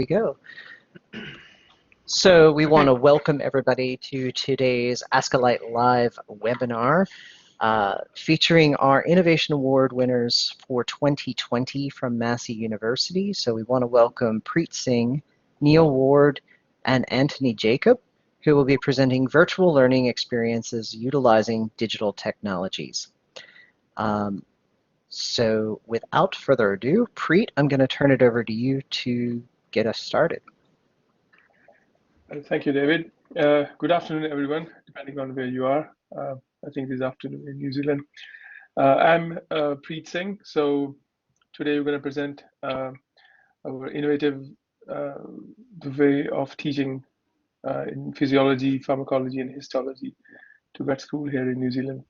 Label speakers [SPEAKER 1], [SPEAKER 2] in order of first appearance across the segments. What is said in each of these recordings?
[SPEAKER 1] we go. So we want to welcome everybody to today's ASCILITE Live webinar featuring our Innovation Award winners for 2020 from Massey University. So we want to welcome Preet Singh, Neil Ward, and Anthony Jacob, who will be presenting virtual learning experiences utilizing digital technologies. So without further ado, Preet, I'm going to turn it over to you to get us started.
[SPEAKER 2] Thank you, David. Good afternoon, everyone, depending on where you are. I think this afternoon in New Zealand. I'm Preet Singh. So today we're going to present our innovative way of teaching in physiology, pharmacology, and histology to vet school here in New Zealand,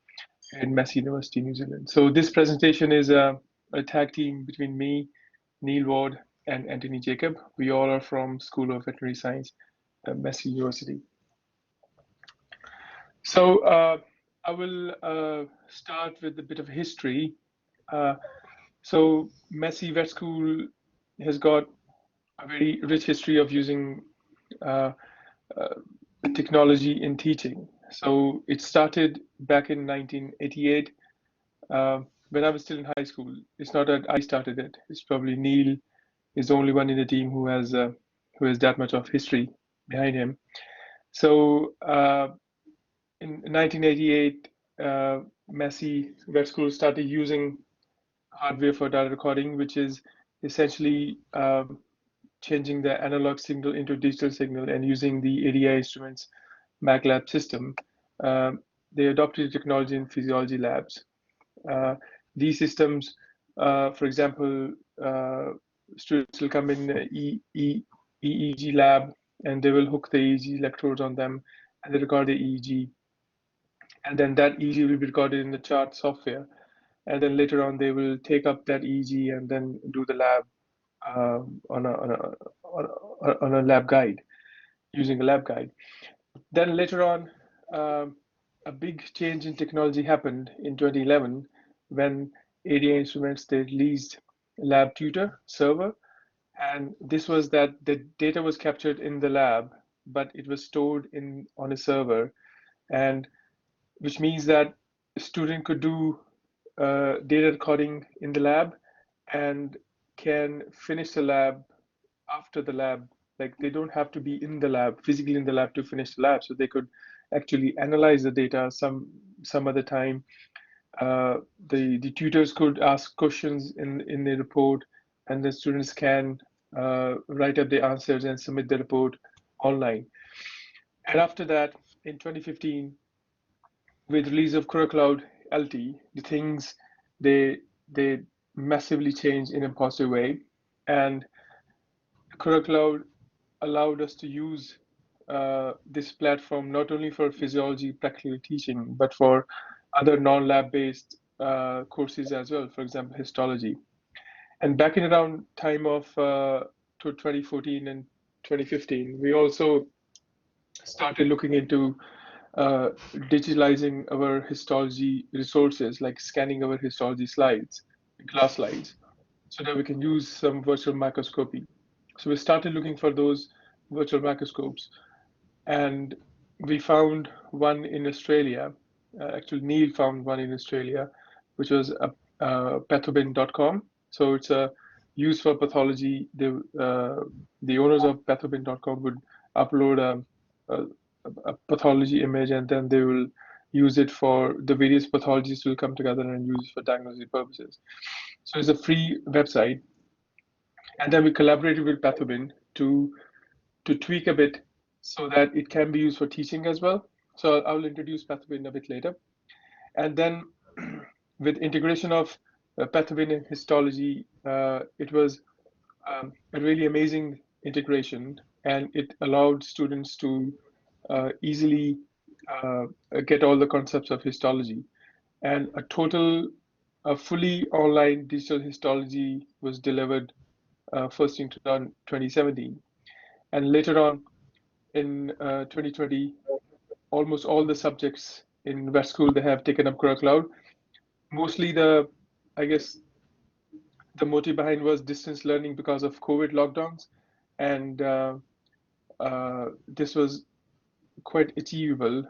[SPEAKER 2] in Massey University, New Zealand. So this presentation is a tag team between me, Neil Ward, and Anthony Jacob. We all are from School of Veterinary Science at Massey University. So I will start with a bit of history. So Massey Vet School has got a very rich history of using technology in teaching. So it started back in 1988 when I was still in high school. It's not that I started it. It's probably Neil is the only one in the team who has that much of history behind him. So in 1988, Massey Vet School started using hardware for data recording, which is essentially changing the analog signal into digital signal and using the ADI instruments MagLab system. They adopted technology in physiology labs. These systems, for example, students will come in EEG lab and they will hook the EEG electrodes on them and they record the EEG. And then that EEG will be recorded in the chart software. And then later on, they will take up that EEG and then do the lab on a lab guide, using a lab guide. Then later on, a big change in technology happened in 2011 when ADI Instruments, they released Lab Tutor server. And this was that the data was captured in the lab, but it was stored on a server, and which means that a student could do data recording in the lab and can finish the lab after the lab. Like they don't have to be in the lab, physically in the lab to finish the lab. So they could actually analyze the data some other time. The tutors could ask questions in the report, and the students can write up the answers and submit the report online. And after that, in 2015, with release of CuraCloud LT, the things they massively changed in a positive way, and CuraCloud allowed us to use this platform not only for physiology practical teaching, but for other non-lab based courses as well, for example, histology. And back in around time of 2014 and 2015, we also started looking into digitalizing our histology resources, like scanning our histology slides, glass slides, so that we can use some virtual microscopy. So we started looking for those virtual microscopes, and we found one in Australia. Actually, Neil found one in Australia, which was pathobin.com. So it's a use for pathology. The owners of pathobin.com would upload a pathology image, and then they will use it for the various pathologies will come together and use it for diagnostic purposes. So it's a free website. And then we collaborated with Pathobin to tweak a bit so that it can be used for teaching as well. So I will introduce Pathobin a bit later. And then with integration of Pathobin and histology, it was a really amazing integration, and it allowed students to easily get all the concepts of histology. And a fully online digital histology was delivered first in 2017. And later on in 2020, almost all the subjects in vet school, they have taken up CuraCloud. Mostly I guess the motive behind was distance learning because of COVID lockdowns. and this was quite achievable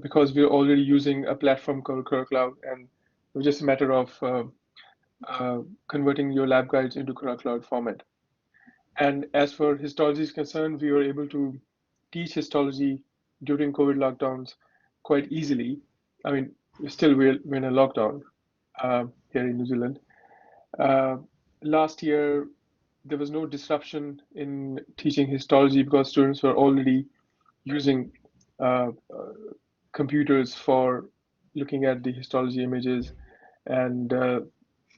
[SPEAKER 2] because we're already using a platform called CuraCloud, and it was just a matter of converting your lab guides into CuraCloud format. And as for histology is concerned, we were able to teach histology during COVID lockdowns quite easily. I mean, we're in a lockdown here in New Zealand. Last year, there was no disruption in teaching histology because students were already using computers for looking at the histology images and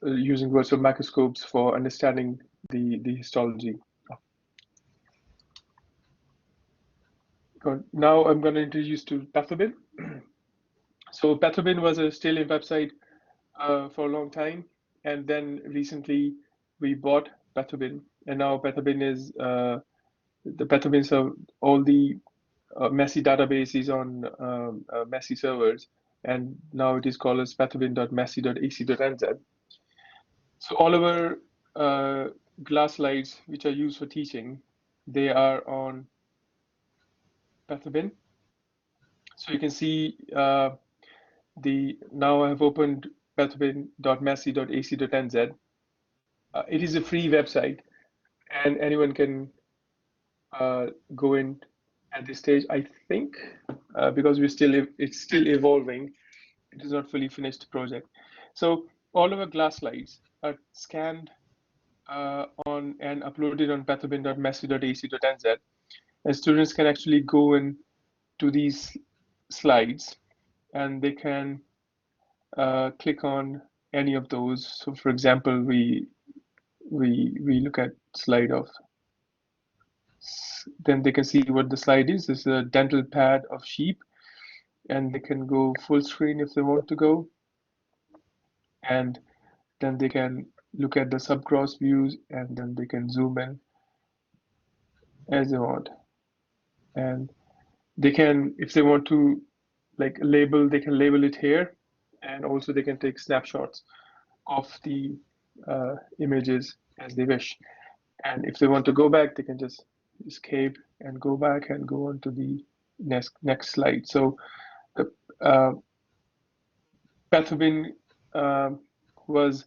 [SPEAKER 2] using virtual microscopes for understanding the histology. Now I'm going to introduce to Pathogen. So Pathogen was a still website for a long time, and then recently we bought Pathogen, and now Pathogen is the Pathogens are all the Massey databases on Massey servers, and now it is called as pathogen.massey.ac.nz. So all of our glass slides, which are used for teaching, they are on Pathogen. So you can see now I have opened pathogen.massey.ac.nz. It is a free website, and anyone can go in at this stage. I think because it's still evolving. It is not fully finished project. So all of our glass slides are scanned on and uploaded on pathogen.massey.ac.nz, and students can actually go in to these slides, and they can click on any of those. So, for example, we look at slide of. Then they can see what the slide is. This is a dental pad of sheep, and they can go full screen if they want to go, and then they can look at the subgross views, and then they can zoom in as they want. And they can, if they want to like label, they can label it here, and also they can take snapshots of the images as they wish. And if they want to go back, they can just escape and go back and go on to the next slide. So the Pathogen was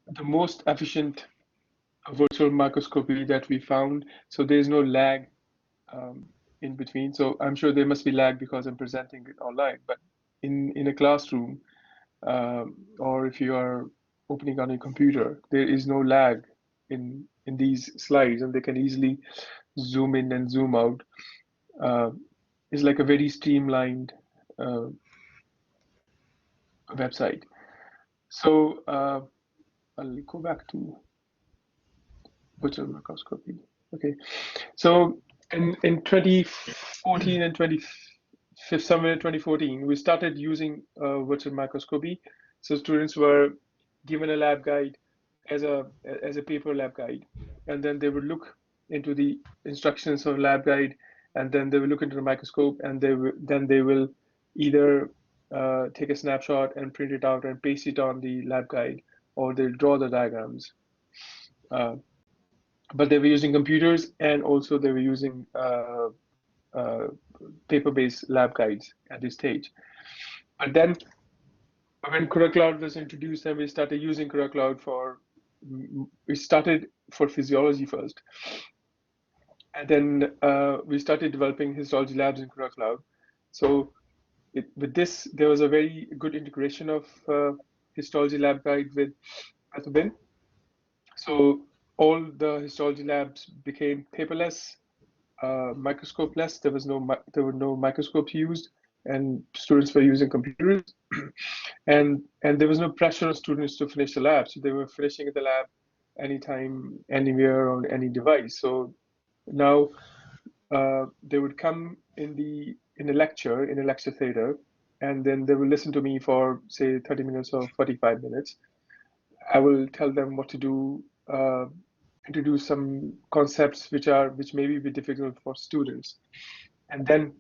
[SPEAKER 2] the most efficient virtual microscopy that we found. So there's no lag in between. So I'm sure there must be lag because I'm presenting it online. But in a classroom, or if you are opening on a computer, there is no lag in these slides, and they can easily zoom in and zoom out. It's like a very streamlined website. So I'll go back to virtual microscopy. Okay, so in 2014 and somewhere in 2014, we started using virtual microscopy. So students were given a lab guide as a paper lab guide, and then they would look into the instructions of lab guide, and then they will look into the microscope, and then they will either take a snapshot and print it out and paste it on the lab guide, or they'll draw the diagrams. But they were using computers, and also they were using paper-based lab guides at this stage. But then when CuraCloud was introduced and we started using CuraCloud we started for physiology first. And then we started developing histology labs in CuraCloud. So with this, there was a very good integration of histology lab guide with Pathogen. So all the histology labs became paperless, microscope-less. There were no microscopes used, and students were using computers. and there was no pressure on students to finish the lab. So they were finishing the lab anytime, anywhere, on any device. So now they would come in a lecture theater, and then they will listen to me for say 30 minutes or 45 minutes. I will tell them what to do, introduce some concepts which may be difficult for students, and then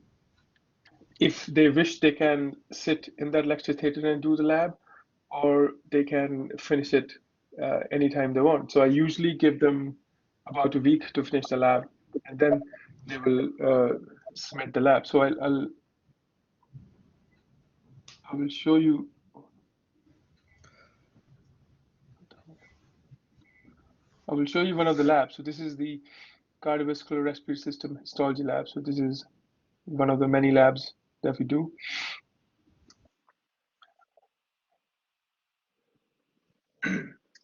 [SPEAKER 2] if they wish, they can sit in that lecture theater and do the lab, or they can finish it anytime they want. So I usually give them about a week to finish the lab, and then they will submit the lab. So I will show you. I will show you one of the labs. So this is the Cardiovascular Respiratory System Histology lab. So this is one of the many labs that we do.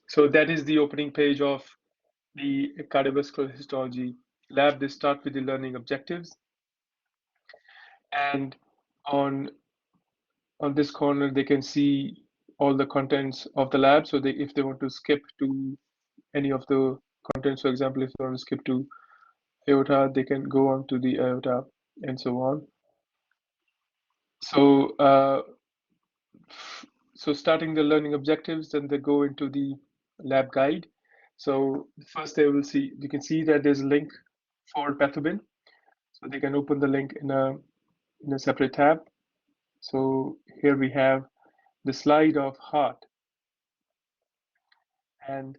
[SPEAKER 2] So that is the opening page of the Cardiovascular Histology lab. They start with the learning objectives, and on this corner they can see all the contents of the lab. So if they want to skip to any of the contents, for example, if they want to skip to aorta, they can go on to the aorta and so on. So so starting the learning objectives, then they go into the lab guide. So first they will see, you can see that there's a link for pathogen. So they can open the link in a separate tab. So here we have the slide of heart, and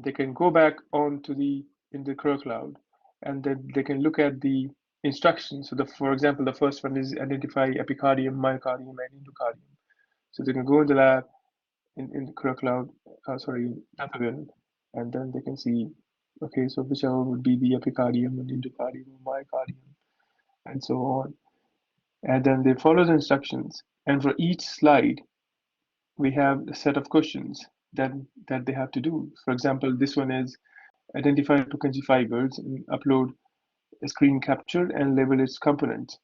[SPEAKER 2] they can go back onto in the Crow Cloud, and then they can look at the instructions. So for example, the first one is identify epicardium, myocardium, and endocardium. So they can go in the lab in the Crow Cloud, pathogen, and then they can see, okay, so whichever would be the epicardium and endocardium, myocardium, and so on. And then they follow the instructions. And for each slide, we have a set of questions that they have to do. For example, this one is identify Purkinje fibers and upload a screen capture and label its components.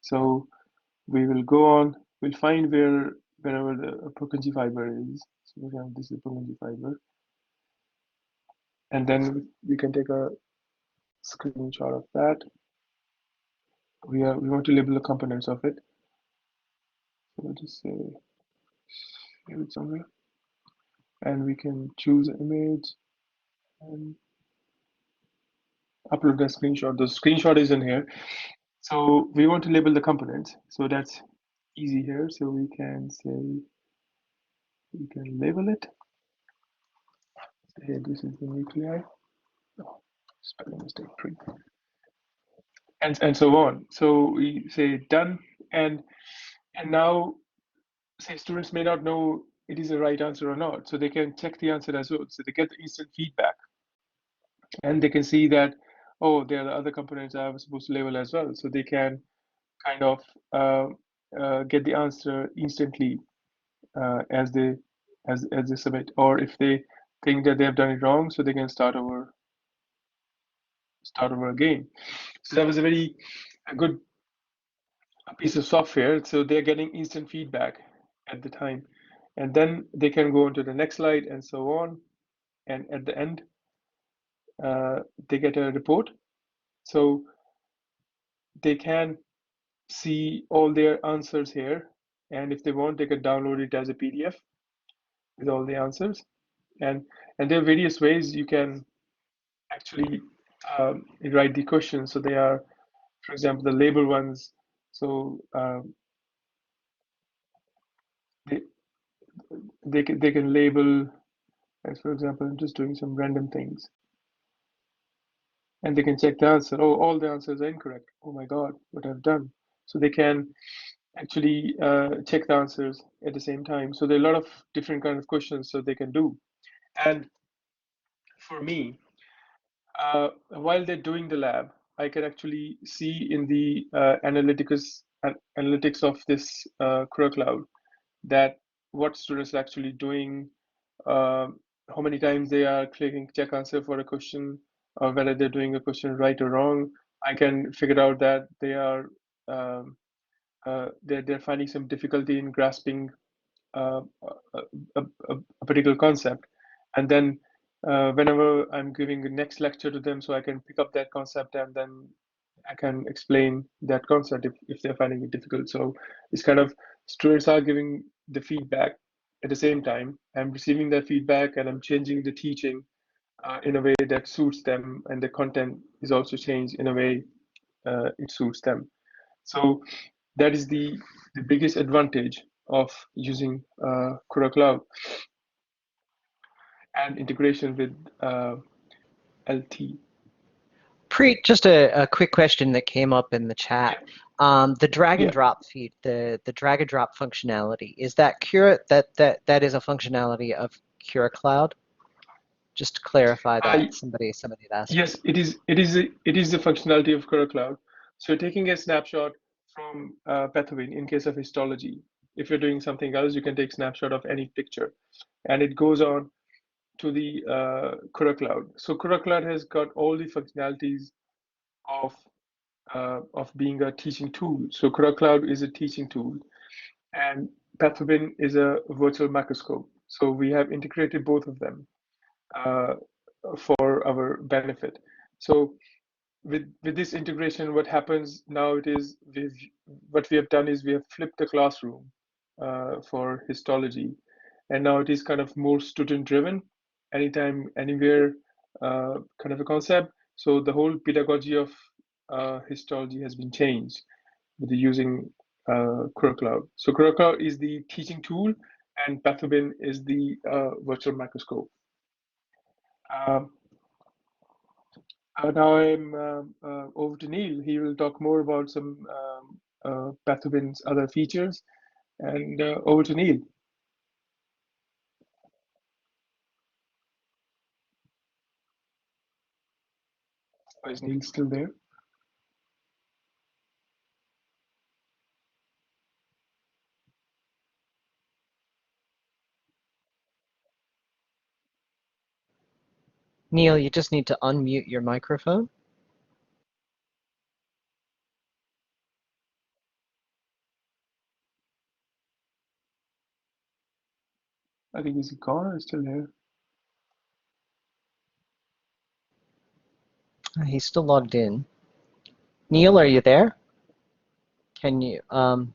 [SPEAKER 2] So we will go on, we'll find wherever the Purkinje fiber is. So for example, this is Purkinje fiber. And then we can take a screenshot of that. We want to label the components of it. So we'll just say save it somewhere. And we can choose an image and upload the screenshot. The screenshot is in here. So we want to label the components. So that's easy here. So we can say, we can label it. Say this is the nuclei. Oh, spelling mistake, print. And so on. So we say done, and now say students may not know it is the right answer or not. So they can check the answer as well. So they get the instant feedback, and they can see that, oh, there are other components I was supposed to label as well. So they can kind of get the answer instantly as they submit, or if they think that they have done it wrong, so they can start over again. So that was a good piece of software. So they're getting instant feedback at the time, and then they can go on to the next slide and so on. And at the end, they get a report. So they can see all their answers here, and if they want, they can download it as a PDF with all the answers. And there are various ways you can actually write the questions. So they are, for example, the label ones. So they can label, as for example, I'm just doing some random things, and they can check the answer. Oh, all the answers are incorrect. Oh my God, what I've done. So they can actually check the answers at the same time. So there are a lot of different kind of questions so they can do. And for me, while they're doing the lab, I can actually see in the analytics of this Crow Cloud that what students are actually doing, how many times they are clicking check answer for a question, or whether they're doing a question right or wrong. I can figure out that they are they're finding some difficulty in grasping a, a particular concept, and then whenever I'm giving the next lecture to them, so I can pick up that concept and then I can explain that concept if they're finding it difficult. So it's kind of students are giving the feedback at the same time. I'm receiving that feedback and I'm changing the teaching in a way that suits them, and the content is also changed in a way it suits them. So that is the biggest advantage of using Crow Cloud and integration with LT.
[SPEAKER 1] Just a quick question that came up in the chat. The drag and
[SPEAKER 2] Yeah.
[SPEAKER 1] drop feed, the drag and drop functionality, is that that is a functionality of Cura Cloud? Just to clarify that, somebody had asked.
[SPEAKER 2] Yes, it is the functionality of Cura Cloud. So you're taking a snapshot from Pathogen in case of histology. If you're doing something else, you can take snapshot of any picture, and it goes on to the Cura Cloud. So Cura Cloud has got all the functionalities of being a teaching tool. So Cura Cloud is a teaching tool, and Pathogen is a virtual microscope. So we have integrated both of them for our benefit. So with this integration, what happens now it is what we have done is we have flipped the classroom for histology, and now it is kind of more student driven, anytime, anywhere kind of a concept. So the whole pedagogy of histology has been changed with using Cura Cloud. So Cura Cloud is the teaching tool, and Pathogen is the virtual microscope. Now I'm over to Neil. He will talk more about some Pathogen's other features. And over to Neil. Is Neil still there?
[SPEAKER 1] Neil, you just need to unmute your microphone.
[SPEAKER 2] I think he's gone or still there.
[SPEAKER 1] He's still logged in. Neil, are you there? Can you unmute?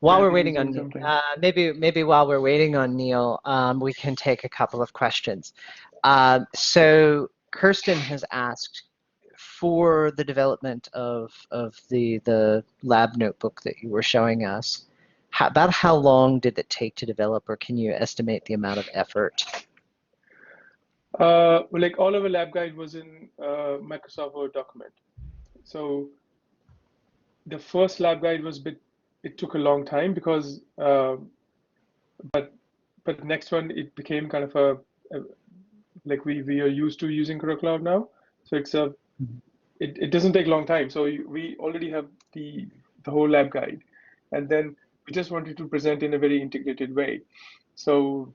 [SPEAKER 1] While we're waiting on maybe while we're waiting on Neil, we can take a couple of questions. So Kirsten has asked for the development of the lab notebook that you were showing us. About how long did it take to develop, or can you estimate the amount of effort?
[SPEAKER 2] Like all of our lab guide was in Microsoft Word document. So the first lab guide was it took a long time because, but the next one, it became kind of like we are used to using Cura Cloud now. So it's it doesn't take a long time. So we already have the whole lab guide, and then we just wanted to present in a very integrated way. So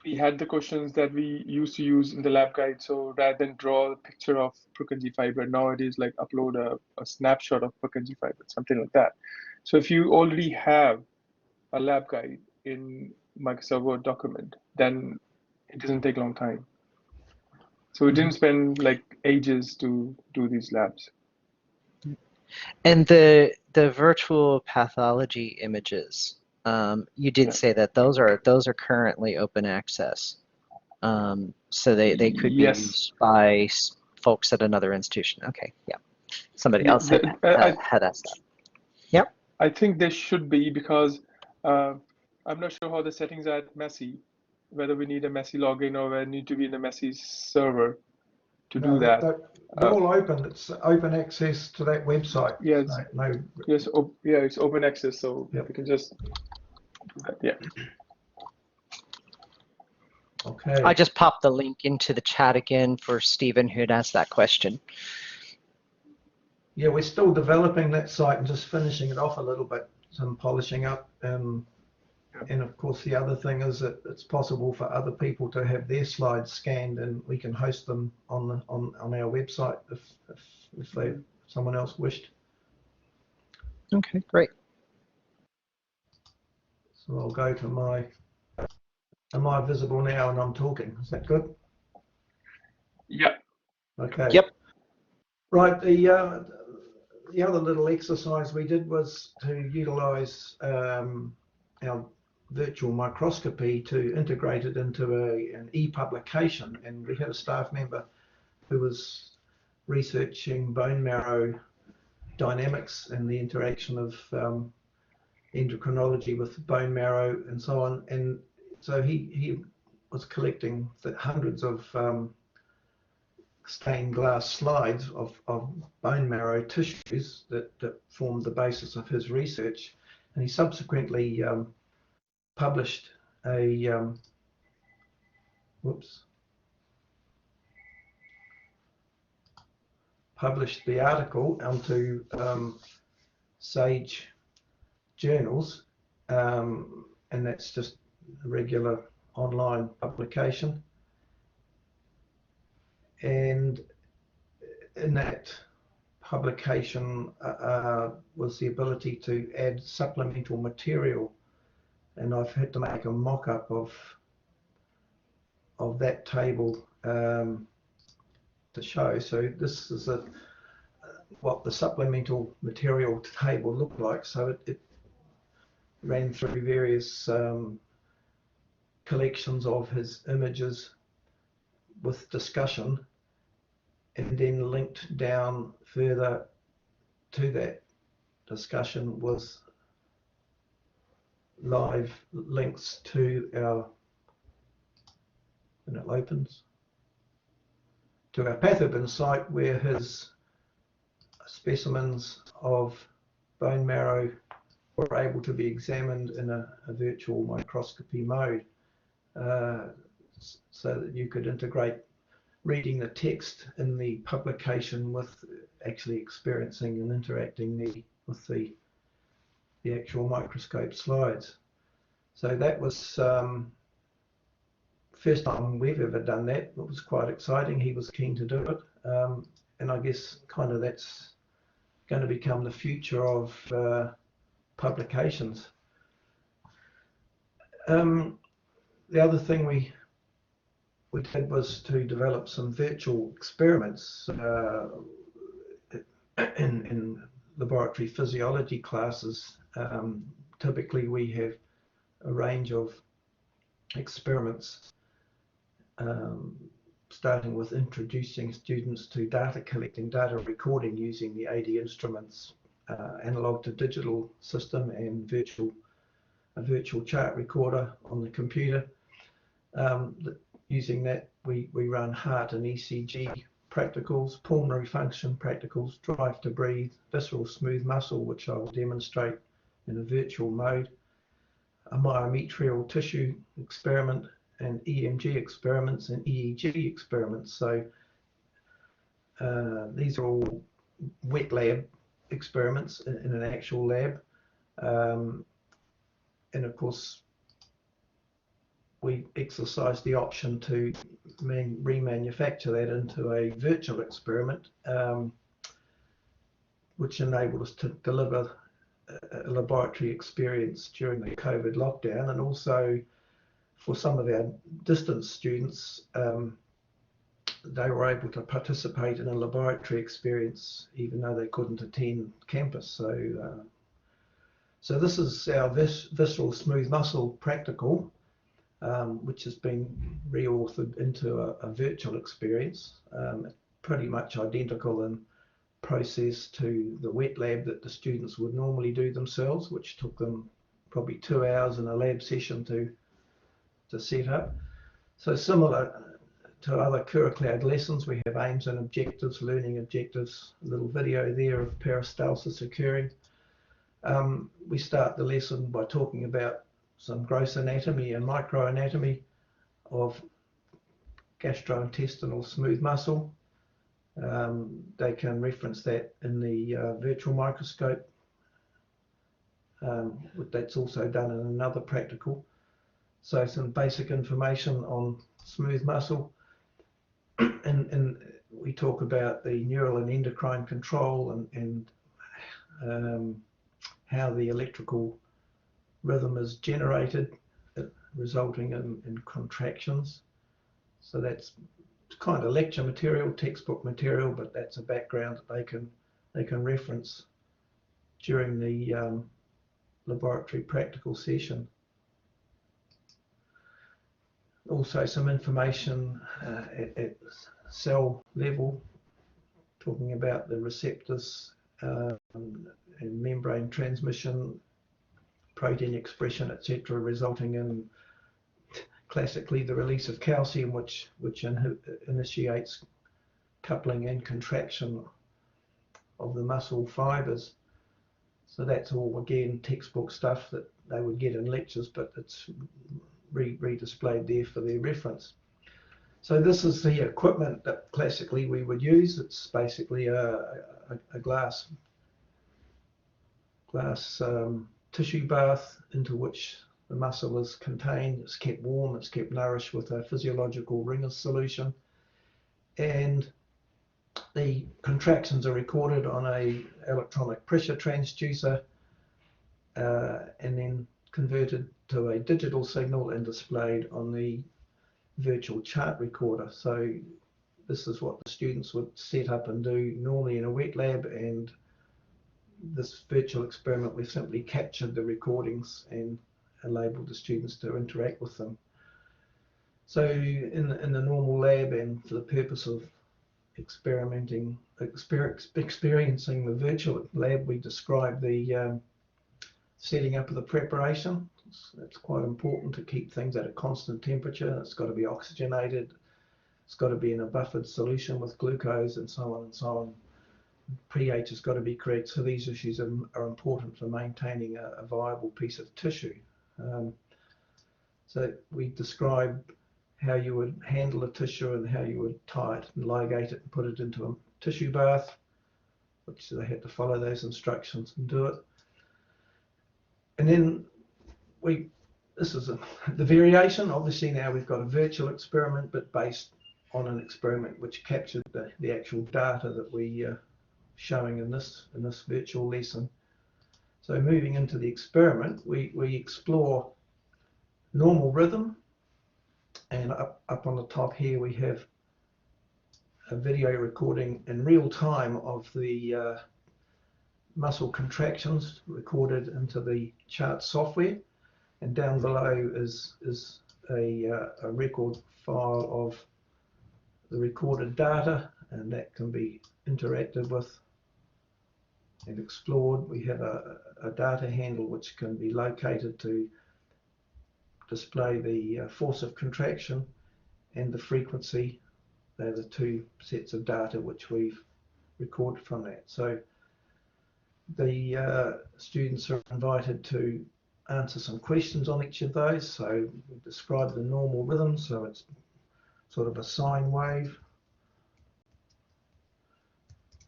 [SPEAKER 2] we had the questions that we used to use in the lab guide. So rather than draw a picture of Purkinje fiber, now it is like upload a snapshot of Purkinje fiber, something like that. So if you already have a lab guide in Microsoft Word document, then it doesn't take a long time. So we didn't spend like ages to do these labs.
[SPEAKER 1] And the virtual pathology images, you did say that those are currently open access. So they could be used by folks at another institution. Okay, yeah. Somebody else had asked that. Yep.
[SPEAKER 2] I think they should be, because I'm not sure how the settings are at Massey, whether we need a Massey login or we need to be in the Massey server to do that.
[SPEAKER 3] They're all open. It's open access to that website.
[SPEAKER 2] Yeah,
[SPEAKER 3] yes,
[SPEAKER 2] it's open access, so we can just do that. Yeah.
[SPEAKER 3] Okay.
[SPEAKER 1] I just popped the link into the chat again for Stephen, who had asked that question.
[SPEAKER 3] Yeah, we're still developing that site and just finishing it off a little bit, some polishing up. And of course, the other thing is that it's possible for other people to have their slides scanned, and we can host them on our website if someone else wished.
[SPEAKER 1] Okay, great.
[SPEAKER 3] So I'll go to my. Am I visible now and I'm talking? Is that good?
[SPEAKER 2] Yeah.
[SPEAKER 3] Okay.
[SPEAKER 1] Yep.
[SPEAKER 3] Right. The other little exercise we did was to utilize our virtual microscopy to integrate it into an e-publication, and we had a staff member who was researching bone marrow dynamics and the interaction of endocrinology with bone marrow and so on, and so he was collecting hundreds of stained glass slides of bone marrow tissues that formed the basis of his research, and he subsequently published a published the article onto Sage journals, and that's just a regular online publication. And in that publication was the ability to add supplemental material, and I've had to make a mock-up of that table to show. So this is what the supplemental material table looked like. So it ran through various collections of his images with discussion, and then linked down further to that discussion with live links to our, when it opens, to our pathogen site, where his specimens of bone marrow were able to be examined in a virtual microscopy mode, so that you could integrate reading the text in the publication with actually experiencing and interacting with the actual microscope slides. So that was first time we've ever done that. It was quite exciting. He was keen to do it, and I guess kind of that's going to become the future of publications. The other thing we did was to develop some virtual experiments in laboratory physiology classes. Typically we have a range of experiments, starting with introducing students to data collecting, data recording using the AD instruments, analog to digital system, and a virtual chart recorder on the computer. Using that, we run heart and ECG practicals, pulmonary function practicals, drive to breathe, visceral smooth muscle, which I will demonstrate in a virtual mode, a myometrial tissue experiment, and EMG experiments and EEG experiments. So these are all wet lab experiments in an actual lab, and of course we exercise the option to remanufacture that into a virtual experiment, which enabled us to deliver a laboratory experience during the COVID lockdown, and also for some of our distance students, they were able to participate in a laboratory experience even though they couldn't attend campus. So this is our visceral smooth muscle practical, which has been reauthored into a virtual experience, pretty much identical in process to the wet lab that the students would normally do themselves, which took them probably 2 hours in a lab session to set up. So similar to other Curricloud lessons, we have aims and objectives, learning objectives, a little video there of peristalsis occurring. We start the lesson by talking about some gross anatomy and microanatomy of gastrointestinal smooth muscle. They can reference that in the virtual microscope. That's also done in another practical. So some basic information on smooth muscle, and we talk about the neural and endocrine control and how the electrical rhythm is generated, resulting in contractions. So that's kind of lecture material, textbook material, but that's a background that they can reference during the laboratory practical session. Also some information at cell level, talking about the receptors and membrane transmission, protein expression, etc., resulting in classically the release of calcium, which initiates coupling and contraction of the muscle fibers. So that's all, again, textbook stuff that they would get in lectures, but it's re-displayed there for their reference. So this is the equipment that classically we would use. It's basically a glass tissue bath into which the muscle is contained. It's kept warm, it's kept nourished with a physiological Ringer's solution, and the contractions are recorded on a electronic pressure transducer and then converted to a digital signal and displayed on the virtual chart recorder. So this is what the students would set up and do normally in a wet lab, and this virtual experiment, we simply captured the recordings and enabled the students to interact with them. So in the normal lab, and for the purpose of experiencing the virtual lab, we describe the setting up of the preparation. It's quite important to keep things at a constant temperature. It's got to be oxygenated. It's got to be in a buffered solution with glucose, and so on and so on. pH has got to be correct. So these issues are important for maintaining a viable piece of tissue. So we describe how you would handle a tissue and how you would tie it and ligate it and put it into a tissue bath, which they had to follow those instructions and do it. And then this is the variation. Obviously now we've got a virtual experiment, but based on an experiment which captured the actual data that we showing in this virtual lesson. So moving into the experiment, we explore normal rhythm, and up on the top here we have a video recording in real time of the muscle contractions recorded into the chart software, and down below is a record file of the recorded data, and that can be interacted with and explored. We have a data handle which can be located to display the force of contraction and the frequency. They're the two sets of data which we've recorded from that. So the students are invited to answer some questions on each of those. So we describe the normal rhythm, so it's sort of a sine wave,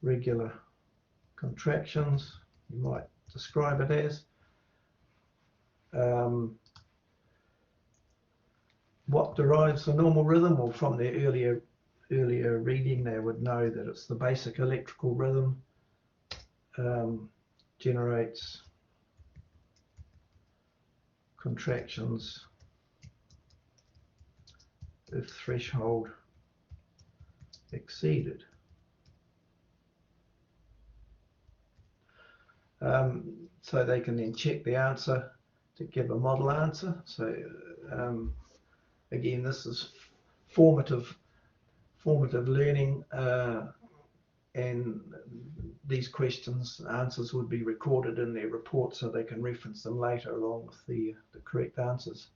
[SPEAKER 3] regular contractions, you might describe it as. What derives the normal rhythm? Well, from their earlier reading, they would know that it's the basic electrical rhythm, generates contractions if threshold exceeded. So they can then check the answer to give a model answer. So again, this is formative learning, and these answers would be recorded in their report so they can reference them later along with the correct answers.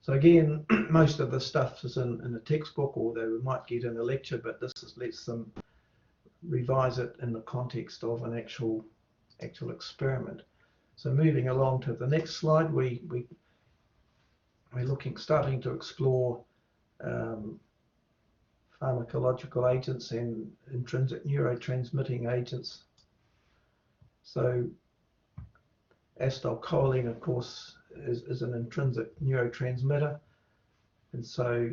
[SPEAKER 3] So again, most of the stuff is in a textbook, or they might get in a lecture, but this lets them revise it in the context of an actual experiment. So moving along to the next slide, we're starting to explore pharmacological agents and intrinsic neurotransmitting agents. So acetylcholine, of course, is an intrinsic neurotransmitter, and so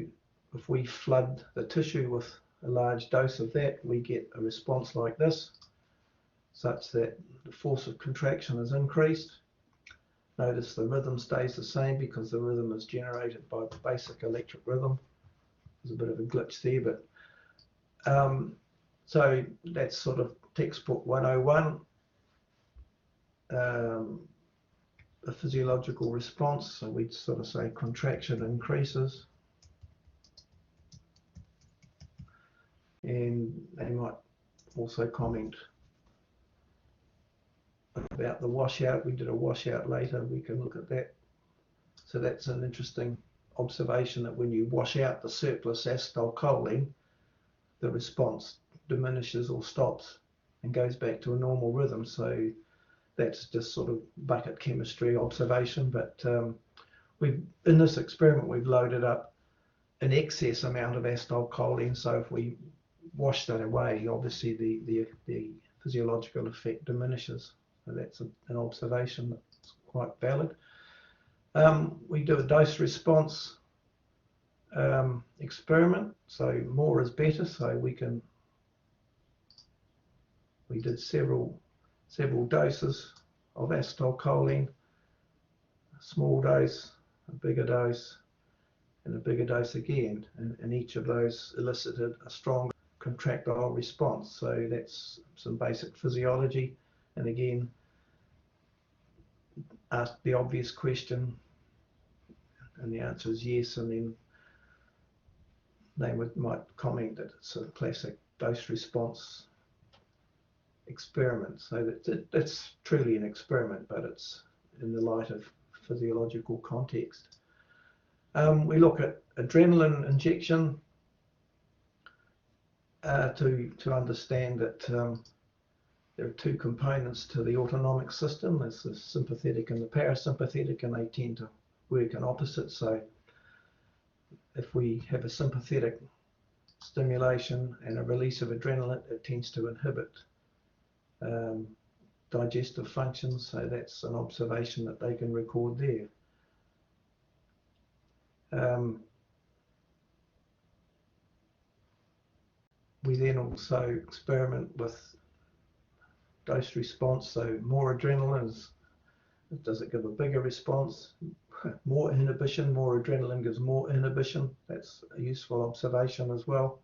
[SPEAKER 3] if we flood the tissue with a large dose of that, we get a response like this, such that the force of contraction is increased. Notice the rhythm stays the same because the rhythm is generated by the basic electric rhythm. There's a bit of a glitch there, but so that's sort of textbook 101. A physiological response, so we'd sort of say contraction increases, and they might also comment about the washout. We did a washout later, we can look at that. So that's an interesting observation that when you wash out the surplus acetylcholine, the response diminishes or stops and goes back to a normal rhythm. So that's just sort of bucket chemistry observation. But in this experiment, we've loaded up an excess amount of acetylcholine. So if we wash that away, obviously the physiological effect diminishes. So that's an observation that's quite valid. We do a dose response experiment. So more is better. So we did several doses of acetylcholine, a small dose, a bigger dose, and a bigger dose again, and each of those elicited a strong contractile response. So that's some basic physiology, and again ask the obvious question, and the answer is yes, and then they might comment that it's a classic dose response experiment. So that's truly an experiment, but it's in the light of physiological context. We look at adrenaline injection to understand that there are two components to the autonomic system. There's the sympathetic and the parasympathetic, and they tend to work in opposites. So if we have a sympathetic stimulation and a release of adrenaline, it tends to inhibit digestive functions. So that's an observation that they can record there. We then also experiment with dose response. So more adrenaline, does it give a bigger response? More inhibition, more adrenaline gives more inhibition. That's a useful observation as well.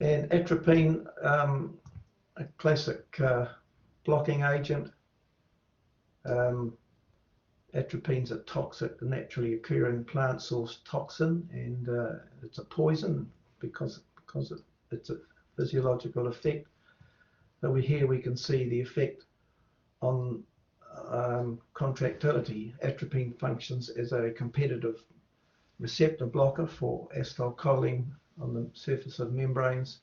[SPEAKER 3] And atropine, a classic blocking agent. Atropine's a toxic, naturally occurring plant source toxin, and it's a poison because it's a physiological effect. So here we can see the effect on contractility. Atropine functions as a competitive receptor blocker for acetylcholine on the surface of membranes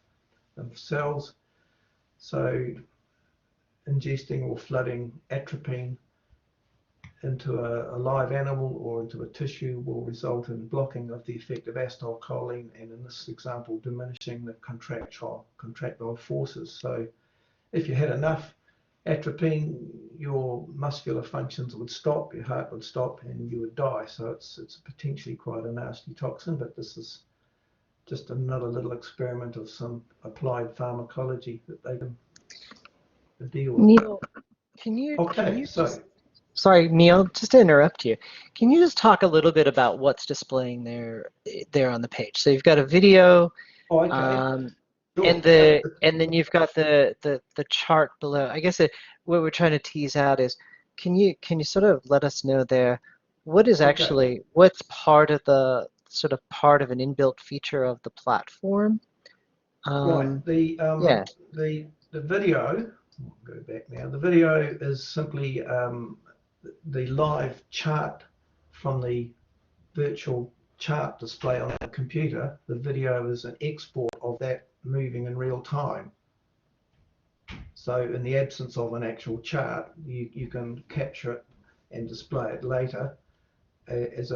[SPEAKER 3] of cells. So ingesting or flooding atropine into a live animal or into a tissue will result in blocking of the effect of acetylcholine, and in this example diminishing the contractile forces. So if you had enough atropine, your muscular functions would stop, your heart would stop, and you would die. So it's potentially quite a nasty toxin, but this is just another little experiment of some applied pharmacology that they can deal with.
[SPEAKER 1] Neil, can you sorry, Neil, just to interrupt you, can you just talk a little bit about what's displaying there on the page? So you've got a video,
[SPEAKER 3] okay.
[SPEAKER 1] Sure. And then you've got the chart below. I guess what we're trying to tease out is, can you sort of let us know there what is actually what's part of an inbuilt feature of the platform?
[SPEAKER 3] Right. The video. I'll go back now. The video is simply the live chart from the virtual chart display on the computer. The video is an export of that moving in real time. So in the absence of an actual chart, you can capture it and display it later as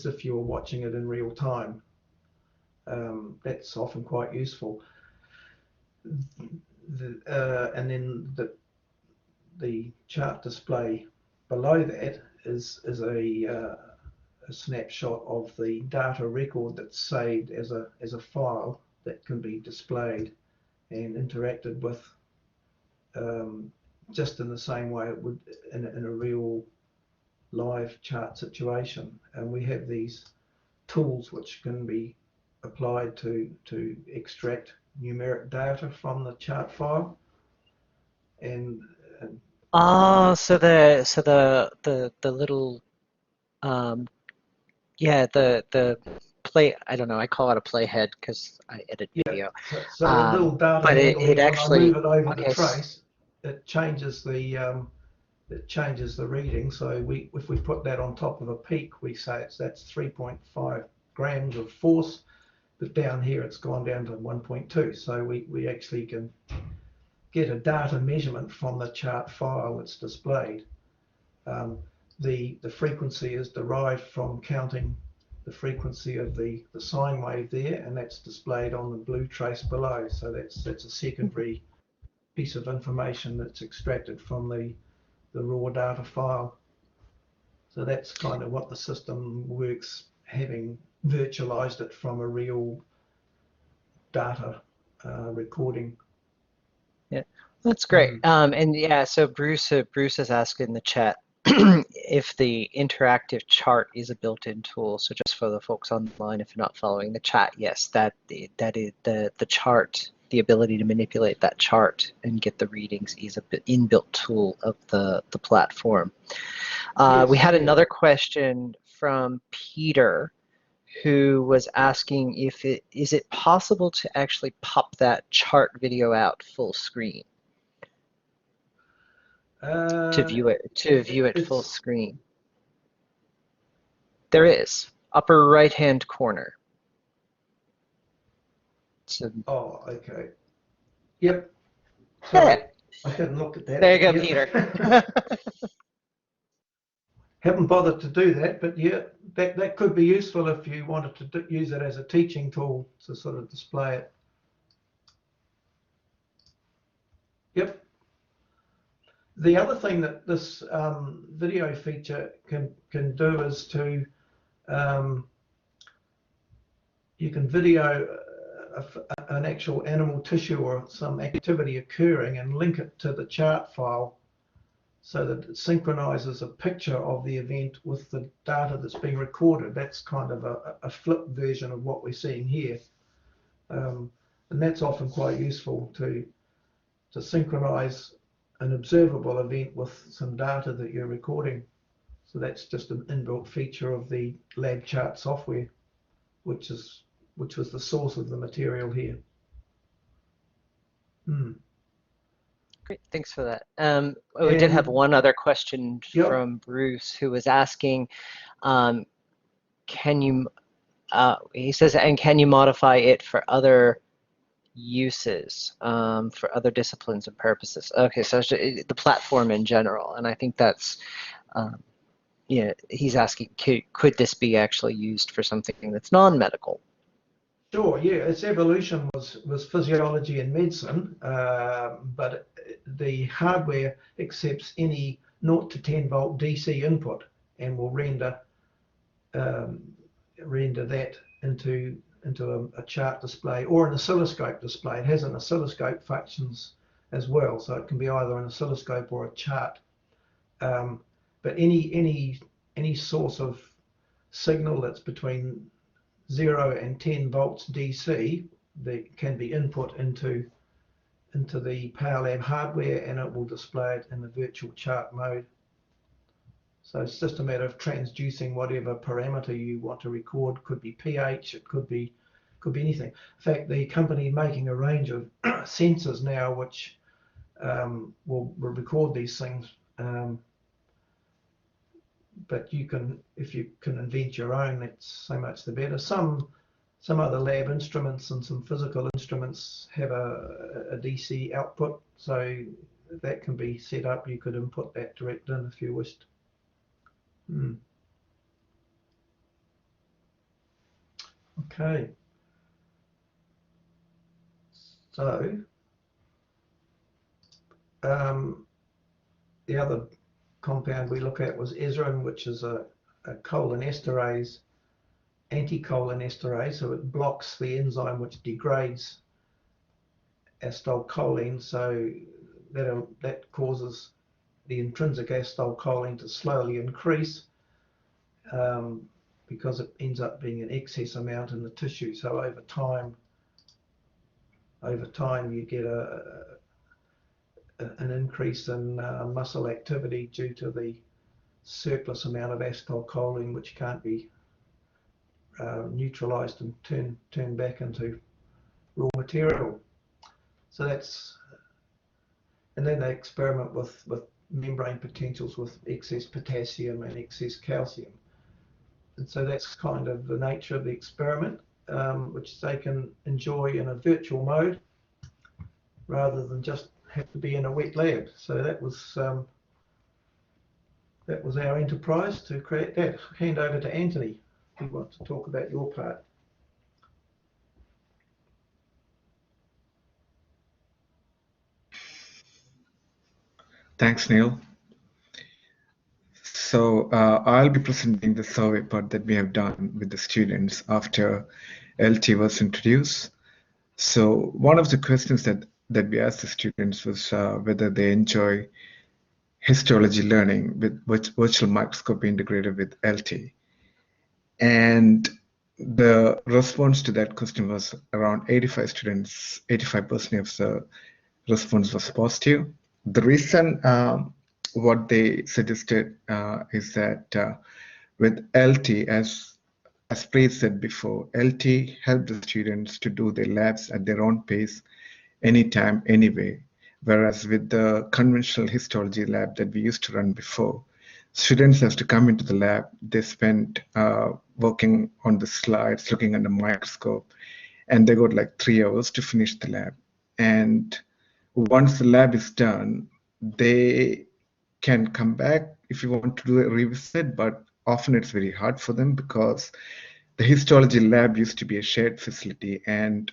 [SPEAKER 3] if you were watching it in real time. That's often quite useful. And then the chart display below that is a snapshot of the data record that's saved as a file that can be displayed and interacted with just in the same way it would in a real live chart situation. And we have these tools which can be applied to extract numeric data from the chart file. So
[SPEAKER 1] the little the play, I don't know, I call it a playhead because I edit video.
[SPEAKER 3] So the little data
[SPEAKER 1] but
[SPEAKER 3] handle,
[SPEAKER 1] it actually,
[SPEAKER 3] when I move it over the trace, it changes the it changes the reading. So if we put that on top of a peak, we say that's 3.5 grams of force, but down here it's gone down to 1.2. So we actually can get a data measurement from the chart file that's displayed. The frequency is derived from counting the frequency of the sine wave there, and that's displayed on the blue trace below. So that's a secondary piece of information that's extracted from the raw data file. So that's kind of what the system works, having virtualized it from a real data recording.
[SPEAKER 1] Yeah, that's great. And yeah, so Bruce has asked in the chat if the interactive chart is a built-in tool. So just for the folks online, if you're not following the chat, yes, that is the chart. The ability to manipulate that chart and get the readings is an inbuilt tool of the platform.
[SPEAKER 3] Yes,
[SPEAKER 1] we had another question from Peter, who was asking if is it possible to actually pop that chart video out full screen to view it full screen. There is, upper right hand corner. So,
[SPEAKER 3] oh, okay. Yep. Sorry, I hadn't looked at that.
[SPEAKER 1] There you go,
[SPEAKER 3] yep.
[SPEAKER 1] Peter.
[SPEAKER 3] Haven't bothered to do that, but yeah, that could be useful if you wanted to use it as a teaching tool to sort of display it. Yep. The other thing that this video feature can do is to you can video an actual animal tissue or some activity occurring and link it to the chart file so that it synchronizes a picture of the event with the data that's being recorded. That's kind of a flip version of what we're seeing here. And that's often quite useful to synchronize an observable event with some data that you're recording. So that's just an inbuilt feature of the lab chart software, which was the source of the material here.
[SPEAKER 1] Great, thanks for that. We did have one other question from Bruce, who was asking, can you, he says, and can you modify it for other uses, for other disciplines and purposes? Okay, so the platform in general, and I think that's, yeah, he's asking, could this be actually used for something that's non-medical? Sure,
[SPEAKER 3] yeah, its evolution was physiology and medicine, but the hardware accepts any 0 to 10 volt DC input and will render that into a chart display or an oscilloscope display. It has an oscilloscope functions as well, so it can be either an oscilloscope or a chart. But any source of signal that's between 0 and 10 volts DC that can be input into the PowerLab hardware, and it will display it in the virtual chart mode. So it's just a matter of transducing whatever parameter you want to record. Could be pH, it could be anything. In fact, the company making a range of sensors now which will record these things. But if you can invent your own, that's so much the better. Some other lab instruments and some physical instruments have a DC output, so that can be set up. You could input that direct in if you wished. Okay. So the other compound we look at was ezrin, which is a cholinesterase, anticholinesterase. So it blocks the enzyme which degrades acetylcholine, so that causes the intrinsic acetylcholine to slowly increase because it ends up being an excess amount in the tissue. So over time you get an increase in muscle activity due to the surplus amount of acetylcholine, which can't be neutralized and turned back into raw material. So and then they experiment with membrane potentials with excess potassium and excess calcium. And so that's kind of the nature of the experiment, which they can enjoy in a virtual mode rather than just have to be in a wet lab. So that was our enterprise to create that. Hand over to Anthony if you want to talk about your part.
[SPEAKER 4] Thanks, Neil. So I'll be presenting the survey part that we have done with the students after LT was introduced. So one of the questions that we asked the students was whether they enjoy histology learning with virtual microscopy integrated with LT. And the response to that question was around 85 students, 85% of the response was positive. The reason what they suggested is that with LT, as Preet said before, LT helped the students to do their labs at their own pace, anytime, anyway. Whereas with the conventional histology lab that we used to run before, students have to come into the lab, they spend working on the slides, looking at the microscope, and they got like 3 hours to finish the lab. And once the lab is done, they can come back if you want to do a revisit, but often it's very hard for them because the histology lab used to be a shared facility, and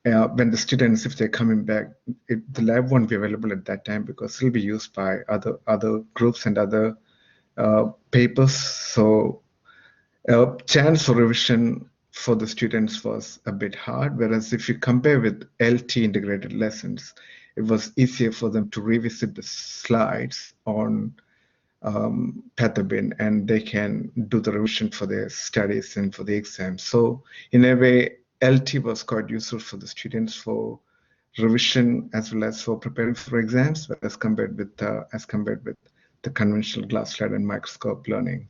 [SPEAKER 4] when the students, if they're coming back, the lab won't be available at that time because it'll be used by other groups and other papers. So chance for revision for the students was a bit hard, whereas if you compare with LT integrated lessons, it was easier for them to revisit the slides on Pathabin, and they can do the revision for their studies and for the exam. So in a way, LT was quite useful for the students for revision as well as for preparing for exams, as compared with the conventional glass slide and microscope learning.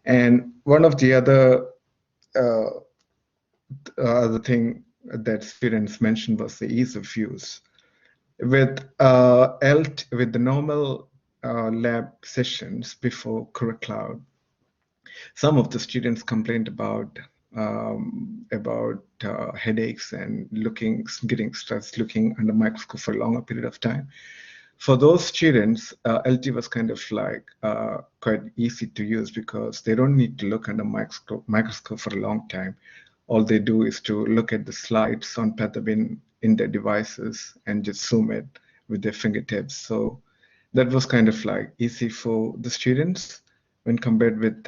[SPEAKER 4] And one of the other thing that students mentioned was the ease of use. With with the normal lab sessions before CurriCloud, some of the students complained about headaches and getting stressed looking under microscope for a longer period of time. For those students, LT was kind of like quite easy to use because they don't need to look under microscope for a long time. All they do is to look at the slides on Pathabin in their devices and just zoom it with their fingertips. So that was kind of like easy for the students when compared with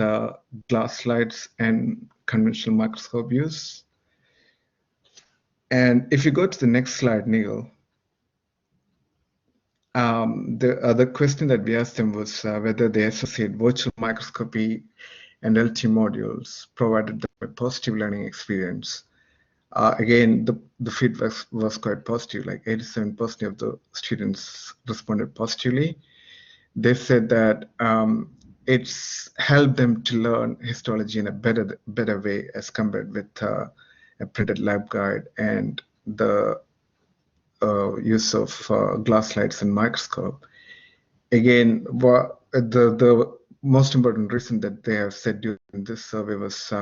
[SPEAKER 4] glass slides and conventional microscope use. And if you go to the next slide, Neil, the other question that we asked them was whether they associate virtual microscopy and LT modules provided them a positive learning experience. Again, the feedback was quite positive, like 87% of the students responded positively. They said that it's helped them to learn histology in a better way as compared with a printed lab guide and the use of glass slides and microscope. Again, the most important reason that they have said during this survey was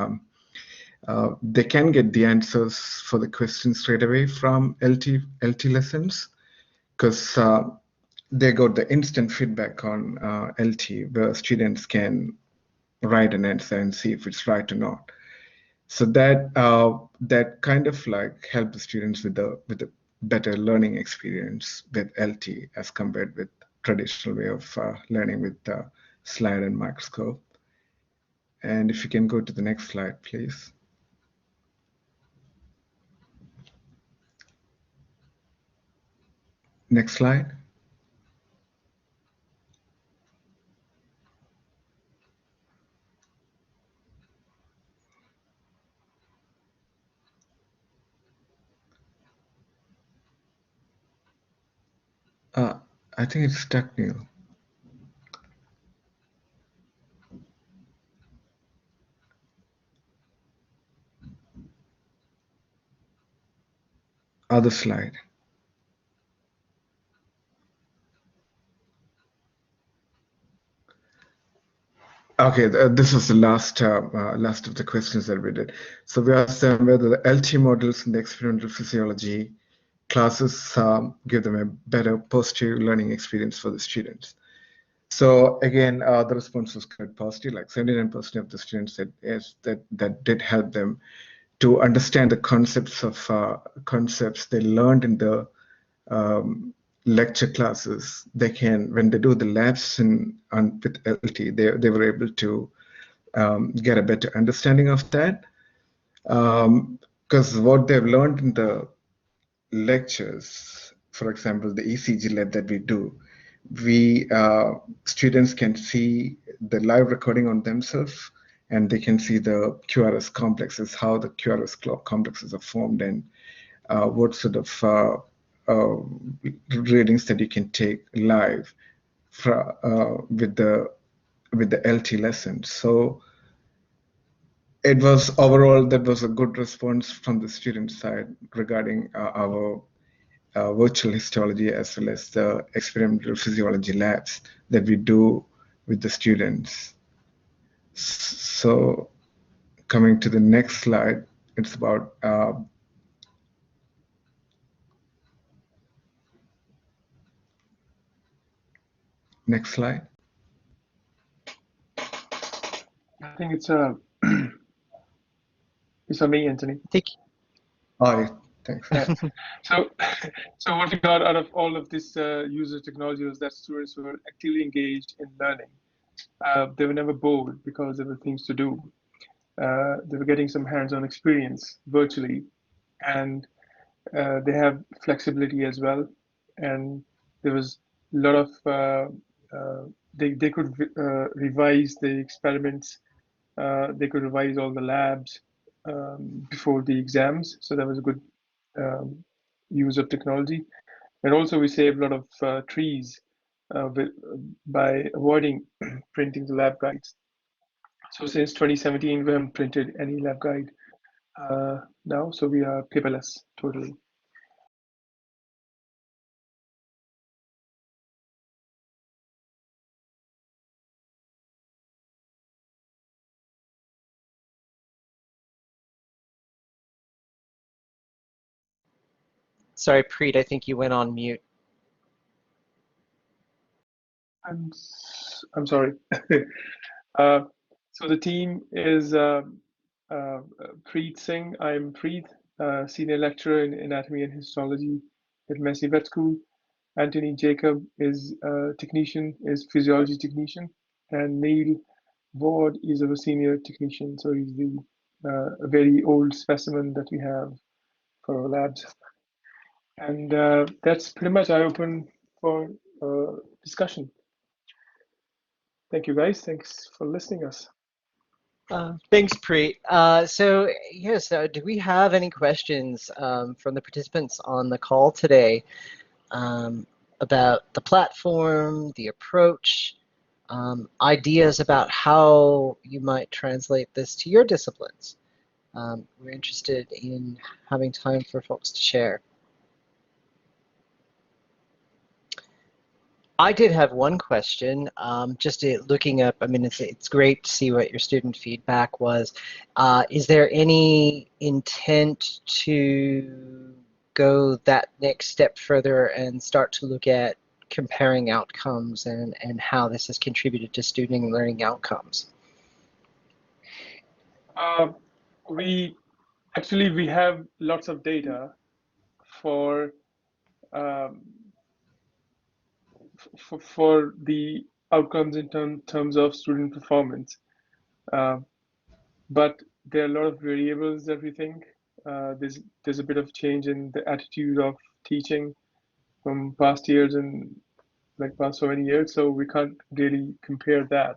[SPEAKER 4] they can get the answers for the questions straight away from LT lessons because they got the instant feedback on LT where students can write an answer and see if it's right or not. So that kind of like helped the students with the better learning experience with LT as compared with traditional way of learning with slide and microscope. And if you can go to the next slide, please. Next slide. I think it's stuck, Neil. Other slide. Okay, this was the last of the questions that we did. So we asked them whether the LT models in the experimental physiology classes give them a better positive learning experience for the students. So again, the response was quite positive. Like 79% of the students said yes, that did help them to understand the concepts they learned in the lecture classes. They can, when they do the labs with LT, they were able to get a better understanding of that. Because what they've learned in the lectures, for example, the ECG lab that we do, students can see the live recording on themselves, and they can see the QRS complexes, how the QRS complexes are formed, and what sort of readings that you can take live with the LT lesson. So it was overall, that was a good response from the student side regarding our virtual histology as well as the experimental physiology labs that we do with the students. So coming to the next slide, it's about next slide.
[SPEAKER 2] I think it's it's on me, Anthony.
[SPEAKER 4] Oh, yeah, thanks.
[SPEAKER 2] Yeah. So what we got out of all of this user technology was that students were actively engaged in learning. They were never bored because there were things to do. They were getting some hands-on experience virtually, and they have flexibility as well. And there was a lot of they could revise the experiments. They could revise all the labs before the exams. So that was a good use of technology. And also we saved a lot of trees by avoiding printing the lab guides. So since 2017, we haven't printed any lab guide now, so we are paperless totally.
[SPEAKER 1] Sorry, Preet, I think you went on mute.
[SPEAKER 2] I'm sorry. So the team is Preet Singh. I'm Preet, senior lecturer in anatomy and histology at Massey Vet School. Anthony Jacob is technician, is physiology technician, and Neil Ward is our senior technician. So he's the a very old specimen that we have for our labs. And that's pretty much I open for discussion. Thank you, guys. Thanks for listening us.
[SPEAKER 1] Thanks, Preet. So yes, do we have any questions from the participants on the call today about the platform, the approach, ideas about how you might translate this to your disciplines? We're interested in having time for folks to share. I did have one question, just looking up, I mean, it's great to see what your student feedback was. Is there any intent to go that next step further and start to look at comparing outcomes and how this has contributed to student and learning outcomes?
[SPEAKER 2] We have lots of data for for the outcomes in terms of student performance, but there are a lot of variables that we think. There's a bit of change in the attitude of teaching from past years and like past so many years, so we can't really compare that.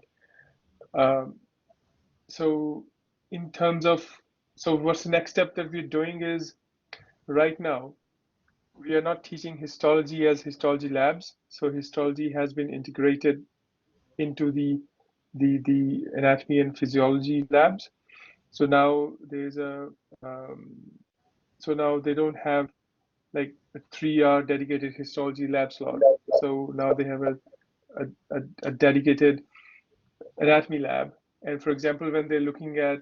[SPEAKER 2] So in terms of, so what's the next step that we're doing is right now we are not teaching histology as histology labs. So histology has been integrated into the anatomy and physiology labs. So now there's a so now they don't have like a 3-hour dedicated histology lab slot. So now they have a dedicated anatomy lab. And for example, when they're looking at,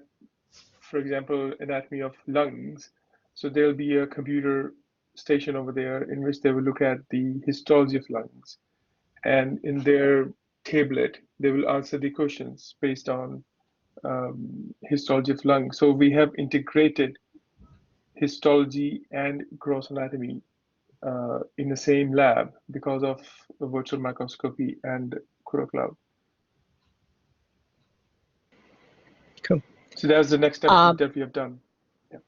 [SPEAKER 2] for example, anatomy of lungs, so there'll be a computer station over there in which they will look at the histology of lungs. And in their tablet, they will answer the questions based on histology of lungs. So we have integrated histology and gross anatomy in the same lab because of the virtual microscopy and CuraCloud.
[SPEAKER 1] Cool.
[SPEAKER 2] So that's the next step that we have done. Yeah.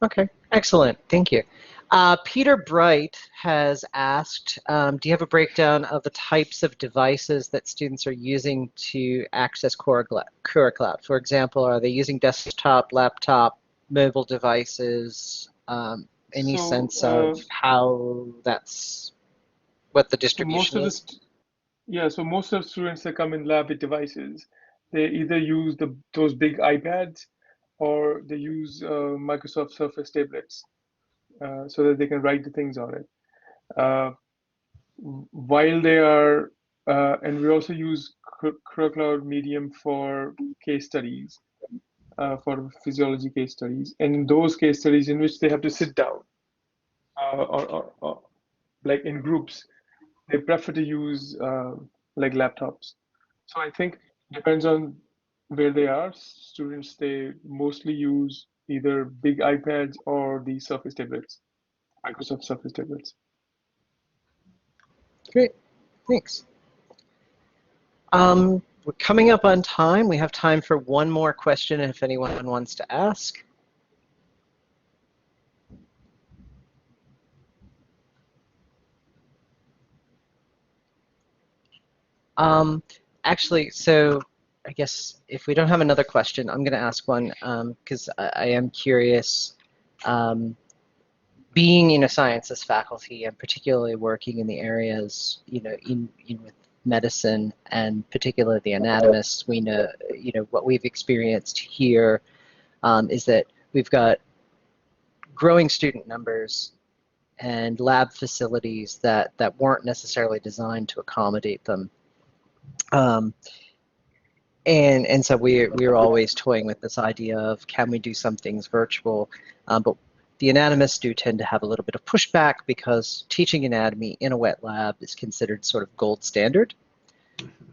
[SPEAKER 1] Okay, excellent. Thank you. Peter Bright has asked, do you have a breakdown of the types of devices that students are using to access CuraCloud? For example, are they using desktop, laptop, mobile devices? Any sense of how that's, what the distribution is?
[SPEAKER 2] So most of the students that come in lab with devices, they either use those big iPads or they use Microsoft Surface tablets so that they can write the things on it. While they are, and we also use CuraCloud Medium for case studies, for physiology case studies, and in those case studies in which they have to sit down or like in groups, they prefer to use like laptops. So I think it depends on where they are. Students, they mostly use either big iPads or the Surface tablets, Microsoft Surface tablets.
[SPEAKER 1] Great, thanks. We're coming up on time. We have time for one more question if anyone wants to ask. Actually, so I guess if we don't have another question, I'm going to ask one because I am curious. Being in a sciences faculty and particularly working in the areas, in with medicine and particularly the anatomists, we know, what we've experienced here is that we've got growing student numbers and lab facilities that weren't necessarily designed to accommodate them. And so we're always toying with this idea of, can we do some things virtual? But the anatomists do tend to have a little bit of pushback because teaching anatomy in a wet lab is considered sort of gold standard.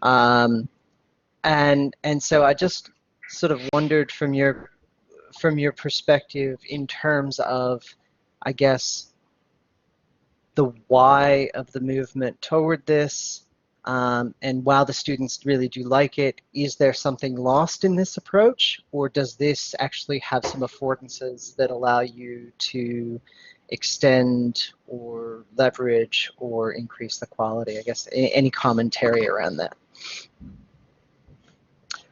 [SPEAKER 1] And so I just sort of wondered from your perspective in terms of, I guess, the why of the movement toward this. And while the students really do like it, is there something lost in this approach, or does this actually have some affordances that allow you to extend or leverage or increase the quality? I guess any commentary around that?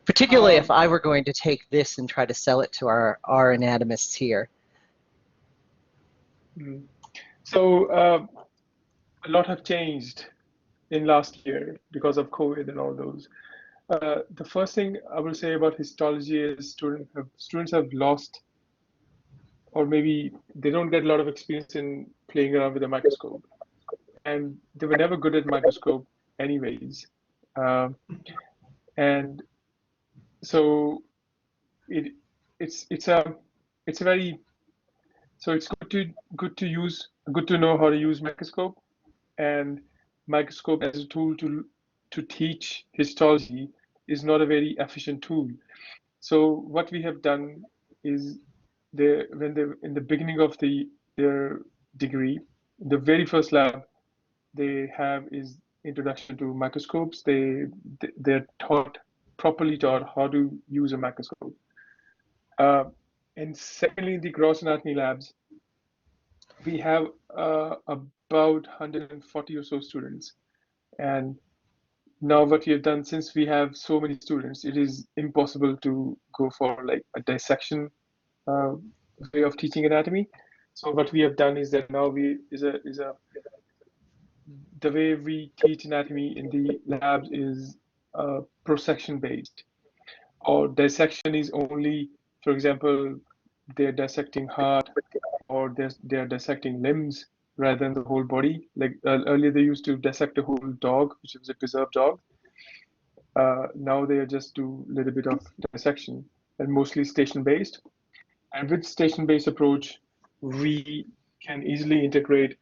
[SPEAKER 1] Particularly if I were going to take this and try to sell it to our anatomists here.
[SPEAKER 2] So a lot have changed in last year because of COVID and all those. The first thing I will say about histology is students have lost, or maybe they don't get a lot of experience in playing around with a microscope, and they were never good at microscope anyways. And so it's very, so it's good to know how to use microscope, and microscope as a tool to teach histology is not a very efficient tool. So what we have done is when they in the beginning of their degree, the very first lab they have is introduction to microscopes. They're properly taught how to use a microscope. And secondly, in the gross anatomy labs, we have about 140 or so students. And now what we have done, since we have so many students, it is impossible to go for like a dissection way of teaching anatomy. So what we have done is that now the way we teach anatomy in the labs is prosection based, or dissection is only, for example, they're dissecting heart or they're dissecting limbs rather than the whole body. Like earlier they used to dissect a whole dog, which was a preserved dog. Now they just do a little bit of dissection and mostly station-based. And with station-based approach, we can easily integrate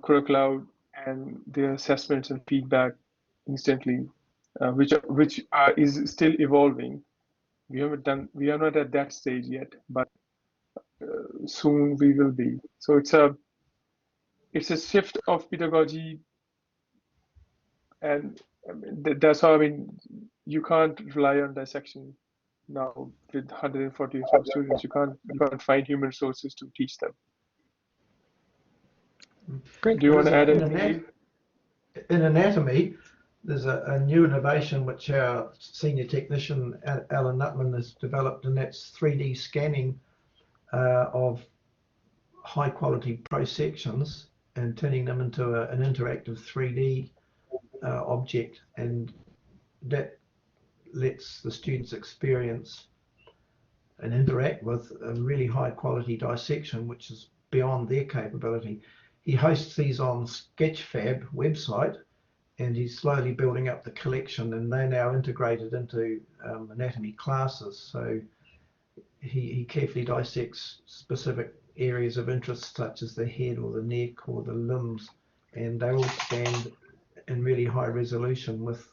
[SPEAKER 2] curricula and their assessments and feedback instantly, which is still evolving. We are not at that stage yet, but soon we will be. So it's a shift of pedagogy, and that's how, I mean, you can't rely on dissection now with 140 or so students. You can't find human resources to teach them.
[SPEAKER 1] Great.
[SPEAKER 2] Do you want to add anything?
[SPEAKER 3] In anatomy, there's a new innovation which our senior technician Alan Nutman has developed, and that's 3D scanning of high quality prosections and turning them into an interactive 3D object, and that lets the students experience and interact with a really high quality dissection which is beyond their capability. He hosts these on Sketchfab website, and he's slowly building up the collection, and they're now integrated into anatomy classes. So he carefully dissects specific areas of interest such as the head or the neck or the limbs, and they all scanned in really high resolution with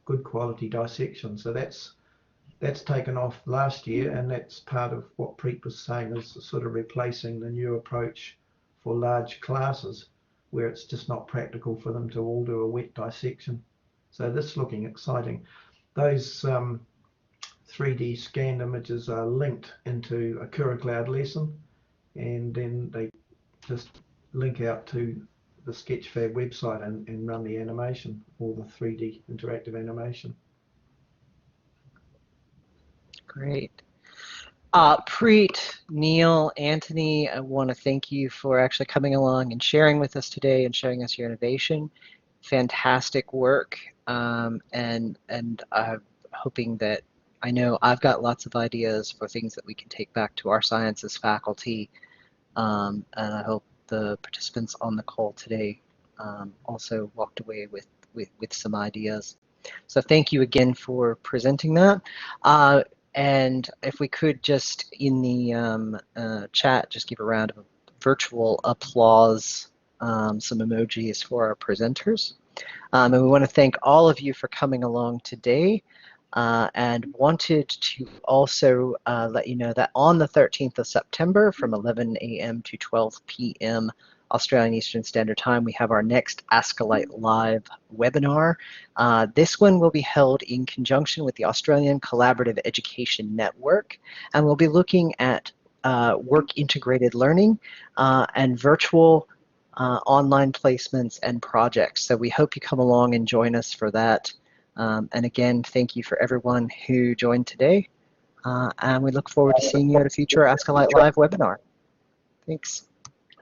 [SPEAKER 3] good quality dissection. So that's taken off last year, and that's part of what Preet was saying is sort of replacing the new approach for large classes where it's just not practical for them to all do a wet dissection. So this is looking exciting. Those 3D scanned images are linked into a CurriCloud lesson, and then they just link out to the Sketchfab website and run the animation, or the 3D interactive animation.
[SPEAKER 1] Great. Preet, Neil, Anthony, I want to thank you for actually coming along and sharing with us today and showing us your innovation. Fantastic work, and I'm hoping that, I know I've got lots of ideas for things that we can take back to our sciences faculty, and I hope the participants on the call today also walked away with some ideas. So thank you again for presenting that. And if we could just in the chat, just give a round of virtual applause, some emojis for our presenters. And we want to thank all of you for coming along today, and wanted to also let you know that on the 13th of September from 11 a.m. to 12 p.m. Australian Eastern Standard Time, we have our next ASCILITE Live webinar. This one will be held in conjunction with the Australian Collaborative Education Network, and we'll be looking at work integrated learning and virtual online placements and projects. So we hope you come along and join us for that. And again, thank you for everyone who joined today, and we look forward to seeing you at a future ASCILITE Live webinar. Thanks.